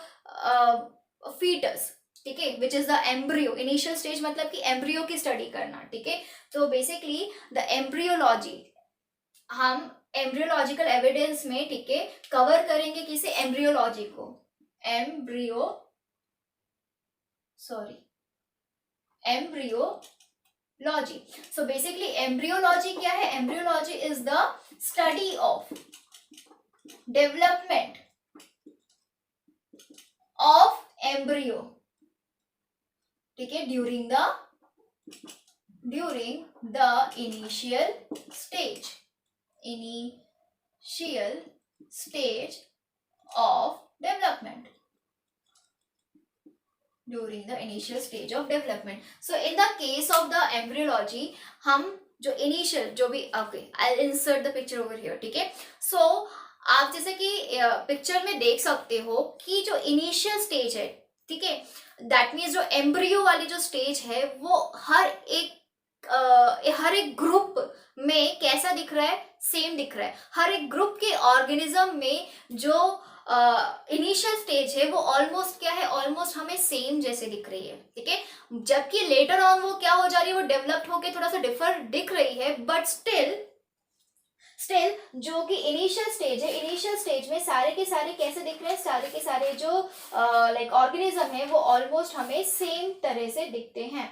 fetus, ठीक है, which is the embryo। initial stage मतलब कि embryo की study करना, ठीक है। तो basically the embryology, हम embryological evidence में, ठीक है, कवर करेंगे किसे, embryology को, embryology। So basically embryology क्या है, embryology is the study of development of embryo, ठीक है, during the initial stage of development, during the initial stage of development। So in the case of the embryology, हम जो initial जो भी, okay, I'll insert the picture over here, ठीक है। So आप जैसे कि पिक्चर में देख सकते हो कि जो इनिशियल स्टेज है, ठीक है। दैट मीन्स जो एम्ब्रियो वाली जो स्टेज है वो हर एक ग्रुप में कैसा दिख रहा है, सेम दिख रहा है। हर एक ग्रुप के ऑर्गेनिज्म में जो इनिशियल स्टेज है वो ऑलमोस्ट क्या है, ऑलमोस्ट हमें सेम जैसे दिख रही है, ठीक है। जबकि लेटर ऑन वो क्या हो जा रही है, वो डेवलप्ड होके थोड़ा सा डिफर दिख रही है, बट स्टिल जो कि इनिशियल स्टेज है, इनिशियल स्टेज में सारे के सारे कैसे दिख रहे हैं, सारे के सारे जो लाइक ऑर्गेनिज्म है वो ऑलमोस्ट हमें सेम तरह से दिखते हैं।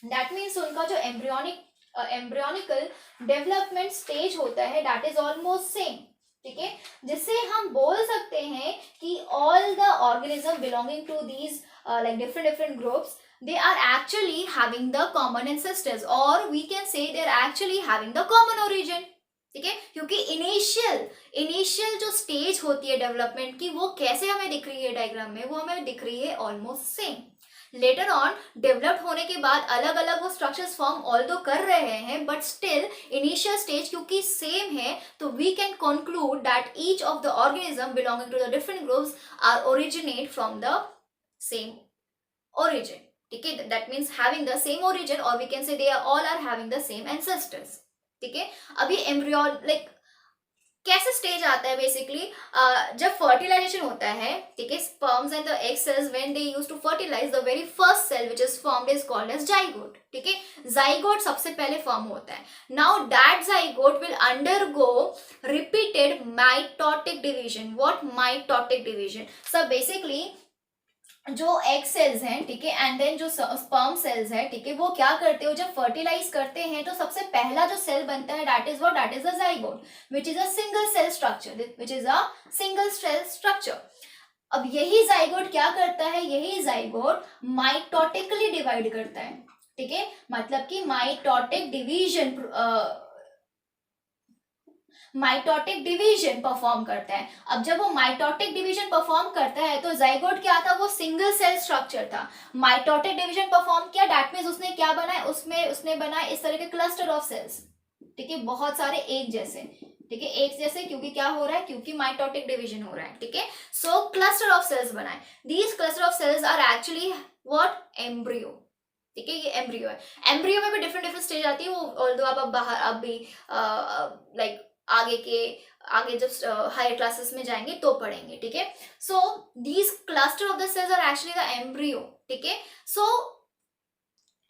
दैट मीन्स उनका जो एम्ब्रियोनिकल डेवलपमेंट स्टेज होता है दैट इज ऑलमोस्ट सेम, ठीक है। जिससे हम बोल सकते हैं कि all the organism belonging to these like different groups, they are actually having the common ancestors, or we can say they are actually having the common origin, ठीक है। क्योंकि इनिशियल जो स्टेज होती है डेवलपमेंट की वो कैसे हमें दिख रही है डायग्राम में, वो हमें दिख रही है almost same. Later on developed होने के बाद अलग अलग वो स्ट्रक्चर्स फॉर्म ऑल्दो कर रहे हैं, बट स्टिल इनिशियल स्टेज क्योंकि सेम है, तो we can conclude that each of the organism belonging to the different groups are originate from the same origin, ठीक है। That means having the same origin, और we can say they are all are having the same ancestors, ठीक है। अभी एम्ब्रियो लाइक कैसे स्टेज आता है बेसिकली, जब फर्टिलाइजेशन होता है, ठीक है, sperms and the egg cells when they use to fertilise, the very first cell which is formed is called as zygote, ठीक है। जाइगोट सबसे पहले फॉर्म होता है। Now that zygote will undergo repeated mitotic division. What mitotic division? सब बेसिकली जो एग सेल्स हैं, ठीक है, एंड देन जो स्पर्म सेल्स हैं, ठीक है, वो क्या करते हो, जब फर्टिलाइज करते हैं तो सबसे पहला जो सेल बनता है that is what, that is a zygote which is a single cell structure, which is a single cell structure. अब यही जाइगोट क्या करता है, यही जाइगोट माइटोटिकली डिवाइड करता है, ठीक है। मतलब कि माइटोटिक डिवीजन परफॉर्म करता है। अब जब वो माइटोटिक डिवीजन परफॉर्म करता है तो जाइगोट क्या था, वो सिंगल सेल स्ट्रक्चर था। माइटोटिक डिवीजन परफॉर्म किया, दैट मींस उसने क्या बनाया, उसने बनाया इस तरह के क्लस्टर ऑफ सेल्स, ठीक है, बहुत सारे एक जैसे, ठीक है, एक जैसे, क्योंकि क्या हो रहा है, क्योंकि माइटोटिक डिवीजन हो रहा है, ठीक है। सो क्लस्टर ऑफ सेल्स बनाए। These cluster of cells are actually what, embryo, ठीक है, ये एम्ब्रियो है। एम्ब्रियो में भी डिफरेंट स्टेज आती है, वो ऑल्दो आप अब बाहर अब भी लाइक आगे जब हायर क्लासेस में जाएंगे तो पढ़ेंगे, ठीक है। So these cluster of the cells are actually the embryo, ठीक है। सो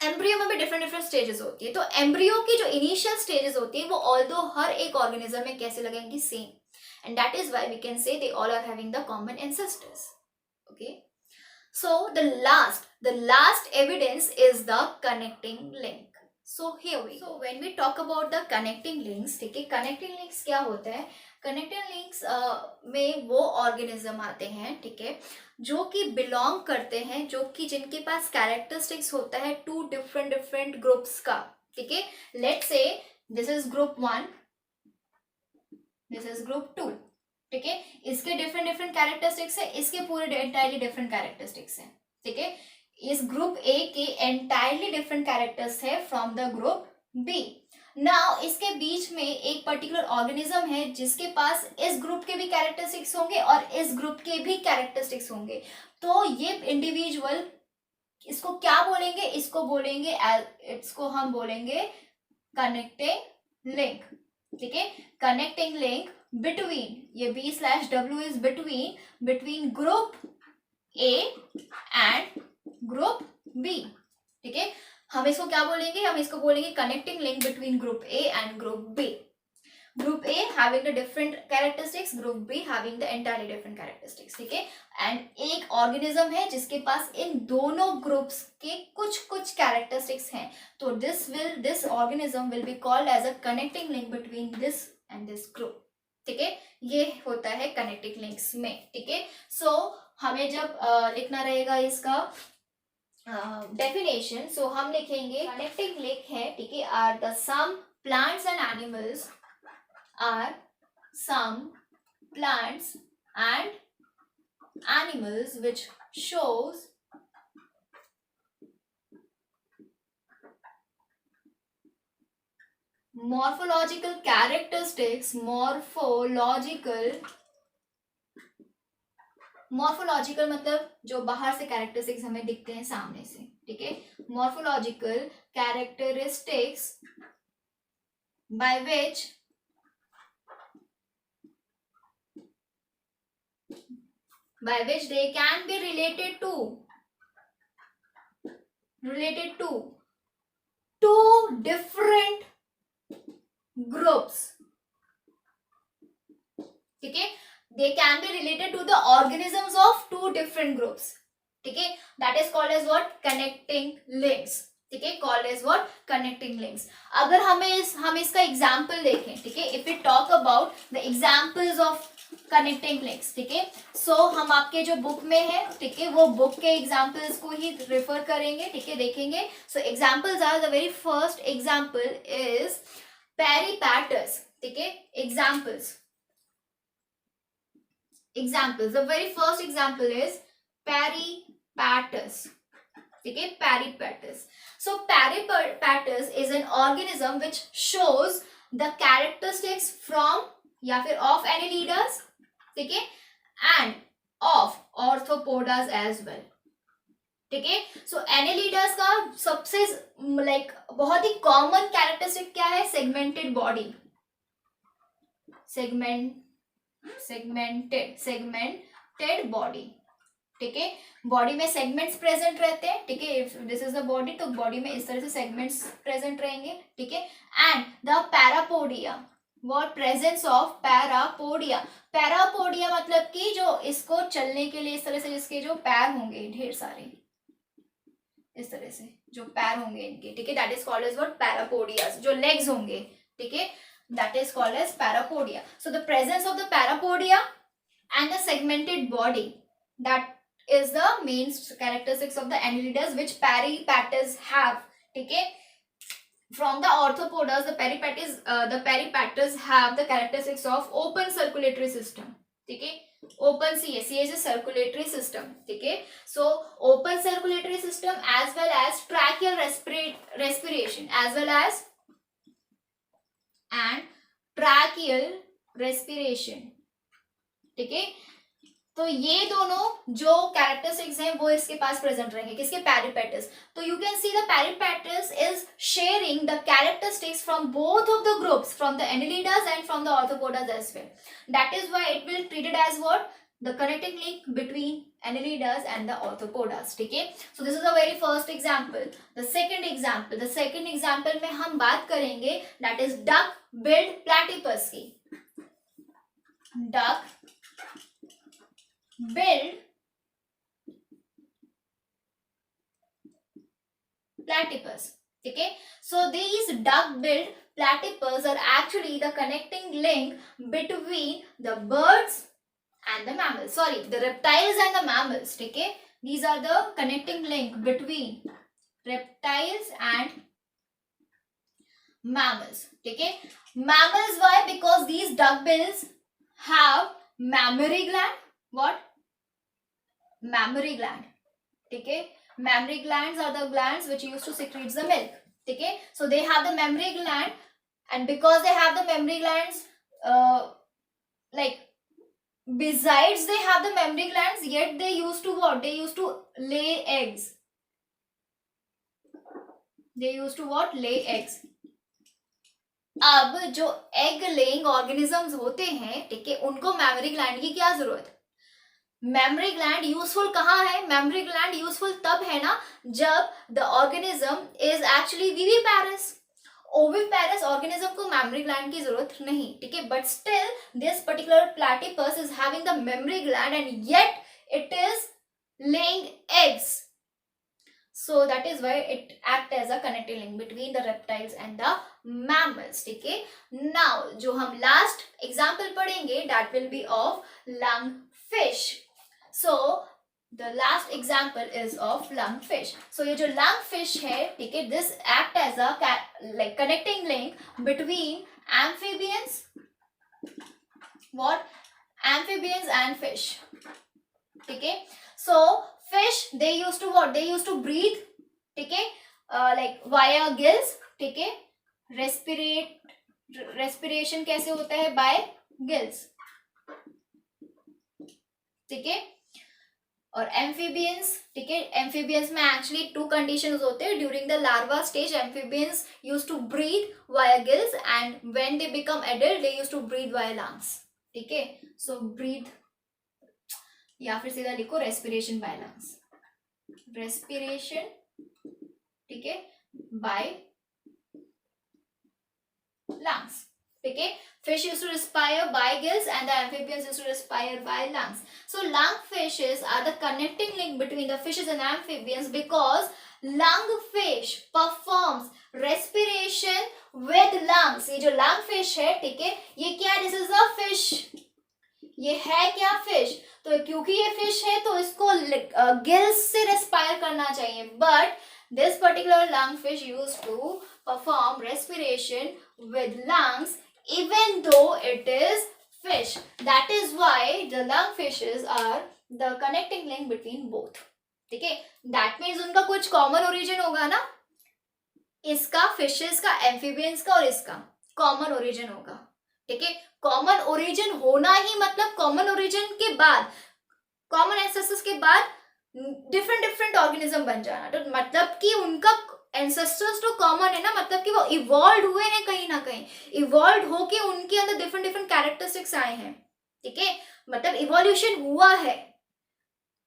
एम्ब्रियो में भी डिफरेंट स्टेजेस होती है। तो एम्ब्रियो की जो इनिशियल स्टेजेस होती है वो ऑल्दो हर एक ऑर्गेनिज्म में कैसे लगेंगी, same, and that is why we can say they all are having the common ancestors, okay. So the last evidence is the connecting link. So here we go. So when we talk about the connecting links, ठीक है, connecting links क्या होता है? Connecting links में वो ऑर्गेनिज्म आते हैं, ठीक है, जो कि बिलोंग करते हैं, जो कि जिनके पास कैरेक्टरिस्टिक्स होता है टू डिफरेंट ग्रुप्स का, ठीक है। लेट्स से this is group 1, this is group 2, ठीक है। इसके डिफरेंट कैरेक्टरिस्टिक्स है, इसके पूरे एंटायरली डिफरेंट कैरेक्टरिस्टिक्स है, ठीक है। इस ग्रुप ए के एंटायरली डिफरेंट कैरेक्टर्स है from the group B. Now इसके बीच में एक पर्टिकुलर ऑर्गेनिज्म है जिसके पास इस ग्रुप के भी कैरेक्टरिस्टिक्स होंगे और इस ग्रुप के भी कैरेक्टरिस्टिक्स होंगे। तो ये इंडिविजुअल, इसको क्या बोलेंगे, इसको बोलेंगे, इसको हम बोलेंगे कनेक्टिंग लिंक, ठीक है। कनेक्टिंग लिंक बिटवीन, ये B/W is between group A and group B, ठीक है। हम इसको क्या बोलेंगे, हम इसको बोलेंगे connecting link between group A and group B. Group A having the different characteristics, group B having the entirely different characteristics, ठीक है। एंड एक ऑर्गेनिज्म है जिसके पास इन दोनों ग्रुप्स के कुछ कैरेक्टरिस्टिक्स हैं, तो this organism will be called as a connecting link between this and this group, ठीक है। ये होता है कनेक्टिंग लिंक्स में, ठीक है। सो हमें जब लिखना रहेगा इसका डेफिनेशन, सो हम लिखेंगे कनेक्टिंग लिंक है, ठीक है, are the some plants and animals, are some plants and animals which shows morphological characteristics morphological मतलब जो बाहर से कैरेक्टरिस्टिक्स हमें दिखते हैं सामने से, ठीक है। Morphological characteristics by which they can be related to two different groups, ठीक है। they can be related to the organisms of two different groups, ठीक है। that is called as what? connecting links, ठीक है, called as what? connecting links. अगर हम इसका एग्जाम्पल देखें, ठीक है, if we talk about the examples of connecting links, ठीक है, सो हम आपके जो बुक में है, ठीक है, वो बुक के एग्जाम्पल्स को ही रेफर करेंगे, ठीक है, देखेंगे. So examples are the very first example is peripatus, ठीक है. Examples the very first example is peripatus, ठीक है, peripatus. So peripatus is an organism which shows the characteristics from या फिर of annelidas, ठीक है, and of orthopodas as well, ठीक है. सो एनेलिडास का सबसे लाइक बहुत ही कॉमन कैरेक्टरिस्टिक क्या है? सेगमेंटेड बॉडी, सेगमेंटेड बॉडी, ठीक है. बॉडी में सेगमेंट्स प्रेजेंट रहते हैं, ठीक है. If this is the body, तो बॉडी में इस तरह से सेगमेंट्स प्रेजेंट रहेंगे, ठीक है. And the parapodia, what? Presence of parapodia. Parapodia मतलब कि जो इसको चलने के लिए इस तरह से जिसके जो पैर होंगे ढेर सारे, इस तरह से जो पैर होंगे इनके, ठीक है, that is called as what? Parapodias. जो लेग्स होंगे, ठीक है, that is called as parapodia. So the presence of the parapodia and the segmented body, that is the main characteristics of the annelidas which peripatus have, ठीक है. From the orthopodas, the peripatus have the characteristics of open circulatory system, ठीक है. open CA is a circulatory system, ठीक है. So open circulatory system as well as tracheal respiration as well as and tracheal respiration, ठीक है. तो ये दोनों जो कैरेक्टरिस्टिक्स हैं वो इसके पास प्रेजेंट रहेंगे, किसके? पैरिपेटस. तो you can see the peripatus is sharing the characteristics from both of the groups, from the annelidas and from the arthropodas as well. That is why it will treated as what? the connecting link between annelidas and the orthopodas, ठीक है. so this is the very first example. the second example में हम बात करेंगे that is duck billed platypus की. duck billed platypus, ठीक है. so these duck billed platypus are actually the connecting link between the birds and the mammals, sorry, the reptiles and the mammals, ठीक है. these are the connecting link between reptiles and mammals, ठीक है. mammals, why? because these duckbills have mammary gland. what? mammary gland, ठीक है. mammary glands are the glands which used to secrete the milk, ठीक है. so they have the mammary gland, and because they have the mammary glands, like besides they have the mammary glands, yet they used to what? they used to lay eggs. they used to what? lay eggs. अब जो एग लेइंग ऑर्गेनिजम्स होते हैं, ठीक है, उनको मेमोरी ग्लैंड की क्या जरूरत? मेमोरी ग्लैंड यूजफुल कहाँ है? मेमोरी ग्लैंड यूजफुल तब है ना जब the organism is actually viviparous. Oviparous organism को मेमोरी ग्लैंड की जरूरत नहीं, ठीक है. But still this particular platypus is having the memory gland and yet it is laying eggs. So that is why it act as a connecting link between the reptiles and the mammals, ठीक है. now जो हम last example पढ़ेंगे that will be of lungfish. so the last example is of lungfish. so ये जो lungfish है, ठीक है, this act as a like connecting link between amphibians, what? amphibians and fish, ठीक है. so fish, they used to what? they used to breathe, ठीक है, like via gills, ठीक है. respiration कैसे होता है? by gills, ठीक है. और एम्फीबियंस, ठीक है, एम्फीबियंस में एक्चुअली टू कंडीशंस होते हैं. During the larva stage amphibians use to breathe via gills and when they become adult they use to breathe via lungs. ठीक है, सो ब्रीथ या फिर सीधा लिखो रेस्पिरेशन बाय लंग्स, रेस्पिरेशन, ठीक है, bye lungs. Okay, fish used to respire by gills and the amphibians used to respire by lungs. So lungfishes are the connecting link between the fishes and amphibians because lungfish performs respiration with lungs. ये जो lungfish है, ठीक है, ये क्या है? This is a fish. ये है क्या? फिश. तो क्योंकि ये फिश है तो इसको गिल्स से रेस्पायर करना चाहिए, but this particular lungfish used to perform respiration with lungs even though it is fish. That is why the lungfishes are the connecting link between both. ठीक है, that means उनका कुछ कॉमन ओरिजिन होगा ना, इसका, फिशेस का, एम्फीबियंस का और इसका कॉमन ओरिजिन होगा. ठीक है, कॉमन ओरिजिन होना ही मतलब कॉमन ओरिजिन के बाद, कॉमन एंसेस्टर्स के बाद डिफरेंट डिफरेंट ऑर्गेनिज्म बन जाना. तो मतलब कि उनका एंसेस्टर्स तो कॉमन है ना, मतलब कि वो इवॉल्व हुए हैं कहीं ना कहीं, इवॉल्व होके उनके अंदर डिफरेंट डिफरेंट कैरेक्टरिस्टिक्स आए हैं. ठीक है, मतलब इवोल्यूशन हुआ है.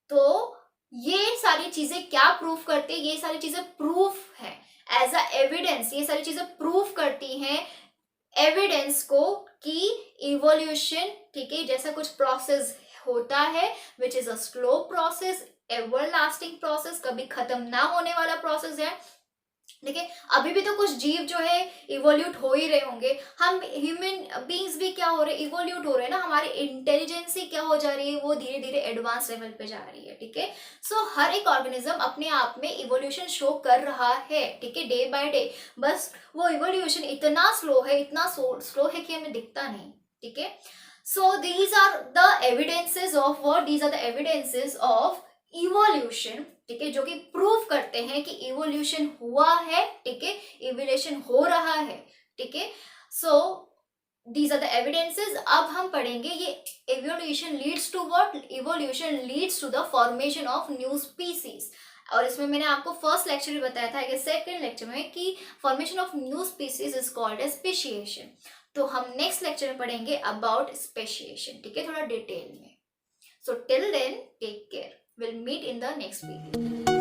तो ये सारी चीजें क्या प्रूफ करती है? ये सारी चीजें प्रूफ है एज अ एविडेंस. ये सारी चीजें प्रूफ करती हैं एविडेंस को कि इवोल्यूशन, ठीक है, जैसा कुछ प्रोसेस होता है which is a slow process, everlasting process, कभी खत्म ना होने वाला प्रोसेस है. देखिए, अभी भी तो कुछ जीव जो है इवोल्यूट हो ही रहे होंगे. हम ह्यूमन बीइंग्स भी क्या हो रहे, इवोल्यूट हो रहे हैं ना. हमारी इंटेलिजेंस क्या हो जा रही है, वो धीरे धीरे एडवांस लेवल पे जा रही है. ठीक है, सो हर एक ऑर्गेनिज्म अपने आप में इवोल्यूशन शो कर रहा है. ठीक है, डे बाय डे. बस वो इवोल्यूशन इतना स्लो है, इतना स्लो है कि हमें दिखता नहीं. ठीक है, so these are the evidences of what, these are the evidences of evolution. ठीक है, जो कि प्रूव करते हैं कि इवोल्यूशन हुआ है. ठीक है, इवोल्यूशन हो रहा है. ठीक है, so these are the evidences. अब हम पढ़ेंगे ये evolution leads to what, evolution leads to the formation of new species. और इसमें मैंने आपको फर्स्ट लेक्चर में बताया था कि सेकंड लेक्चर में कि formation of new species is called as speciation. तो हम नेक्स्ट लेक्चर में पढ़ेंगे अबाउट स्पेशिएशन. ठीक है, थोड़ा डिटेल में. So till then, take care. We'll meet in the next video.